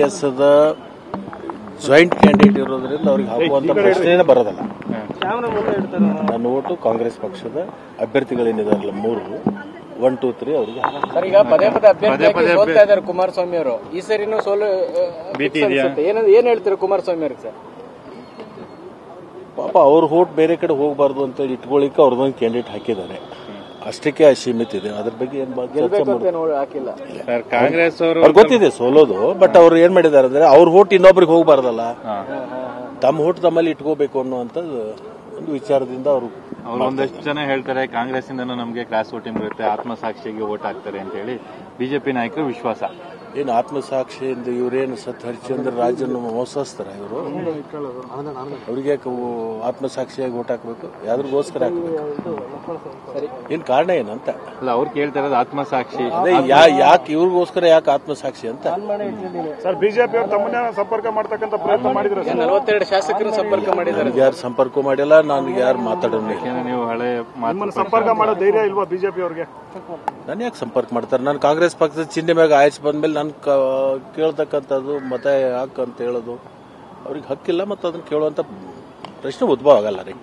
ಜೆಡಿಎಸ್ದ joint candidate ಇರೋದ್ರಿಂದ ಅವ್ರಿಗೆ ಹಾಕುವಂತ ಪ್ರಶ್ನೆ ಬರೋದಲ್ಲ. ನನ್ನ ಓಟು ಕಾಂಗ್ರೆಸ್ ಪಕ್ಷದ ಅಭ್ಯರ್ಥಿಗಳೇನಿದಾರಲ್ಲ 3 1, 2, 3 ಅವ್ರಿಗೆ. ಸರ್, ಈಗ ಪದೇ ಪದೇ ಅಭ್ಯರ್ಥಿ ಸೋಲ್ತಾ ಇದ್ದಾರೆ ಕುಮಾರಸ್ವಾಮಿ ಅವರು. ಈ ಸರಿನೂ ಸೋಲು ಏನ್ ಹೇಳ್ತಾರೆ ಕುಮಾರಸ್ವಾಮಿ ಅವ್ರಿಗೆ ಸರ್? ಪಾಪ ಅವ್ರ ಓಟ್ ಬೇರೆ ಕಡೆ ಹೋಗಬಾರ್ದು ಅಂತ ಇಟ್ಕೊಳ್ಳಿಕ್ಕೆ ಅವ್ರದೊಂದು ಕ್ಯಾಂಡಿಡೇಟ್ ಹಾಕಿದ್ದಾರೆ, ಅಷ್ಟಕ್ಕೆ ಸೀಮಿತ ಇದೆ. ಅದ್ರ ಬಗ್ಗೆ ಹಾಕಿಲ್ಲ ಕಾಂಗ್ರೆಸ್ ಅವರು ಅವ್ರಿಗೆ ಗೊತ್ತಿದೆ ಸೋಲೋದು, ಬಟ್ ಅವ್ರು ಏನ್ ಮಾಡಿದಾರೆ ಅಂದ್ರೆ ಅವ್ರ ಓಟ್ ಇನ್ನೊಬ್ರಿಗೆ ಹೋಗಬಾರ್ದಲ್ಲ, ತಮ್ಮ ಓಟ್ ತಮ್ಮಲ್ಲಿ ಇಟ್ಕೋಬೇಕು ಅನ್ನುವಂಥದ್ದು ಒಂದು ವಿಚಾರದಿಂದ ಅವರು. ಒಂದಷ್ಟು ಜನ ಹೇಳ್ತಾರೆ ಕಾಂಗ್ರೆಸ್ ಇಂದ ನಮಗೆ ಕ್ಲಾಸ್ ವೋಟಿಂಗ್ ಬರುತ್ತೆ, ಆತ್ಮಸಾಕ್ಷಿಗೆ ವೋಟ್ ಹಾಕ್ತಾರೆ ಅಂತ ಹೇಳಿ ಬಿಜೆಪಿ ನಾಯಕರು ವಿಶ್ವಾಸ. ಏನು ಆತ್ಮಸಾಕ್ಷಿಯಿಂದ ಇವರೇನು ಸತ್ ಹರಿಶ್ಚಂದ್ರ ರಾಜನ್ನು ಮೋಸಸ್ತಾರ ಇವರು? ಅವ್ರಿಗೆ ಆತ್ಮಸಾಕ್ಷಿಯಾಗಿ ಓಟ್ ಹಾಕ್ಬೇಕು, ಯಾವ್ರಿಗೋಸ್ಕರ ಹಾಕ್ಬೇಕು? ಏನ್ ಕಾರಣ ಏನಂತ ಅಲ್ಲ, ಅವ್ರು ಕೇಳ್ತಾ ಇರೋದು ಆತ್ಮಸಾಕ್ಷಿ ಯಾಕೆ ಇವ್ರಿಗೋಸ್ಕರ ಯಾಕೆ ಆತ್ಮಸಾಕ್ಷಿ ಅಂತ. ಸರ್, ಬಿಜೆಪಿ ಅವರು ತಮ್ಮನ್ನ ಸಂಪರ್ಕ ಮಾಡ್ತಕ್ಕಂಥ ಪ್ರಯತ್ನ ಮಾಡಿದ್ರೆ 42 ಶಾಸಕರು ಸಂಪರ್ಕ ಮಾಡಿದ್ದಾರೆ. ಯಾರು ಸಂಪರ್ಕ ಮಾಡಿಲ್ಲ, ನನಗೆ ಯಾರು ಮಾತಾಡೋಣ. ನೀವು ಹಳೆ ಸಂಪರ್ಕ ಮಾಡೋ ಧೈರ್ಯ ಇಲ್ವಾ ಬಿಜೆಪಿ ಅವ್ರಿಗೆ? ನಾನು ಯಾಕೆ ಸಂಪರ್ಕ ಮಾಡ್ತಾರೆ? ನಾನು ಕಾಂಗ್ರೆಸ್ ಪಕ್ಷದ ಚಿಹ್ನೆ ಮ್ಯಾಗ ಆಯ್ಸ್ ಬಂದ್ಮೇಲೆ ನಾನು ಕೇಳ್ತಕ್ಕಂಥದ್ದು ಮತ ಯಾಕೆ ಅಂತ ಹೇಳೋದು ಅವ್ರಿಗೆ ಹಕ್ಕಿಲ್ಲ, ಮತ್ತು ಅದನ್ನ ಕೇಳುವಂತ ಪ್ರಶ್ನೆ ಉದ್ಭವ ಆಗಲ್ಲ ರೀ.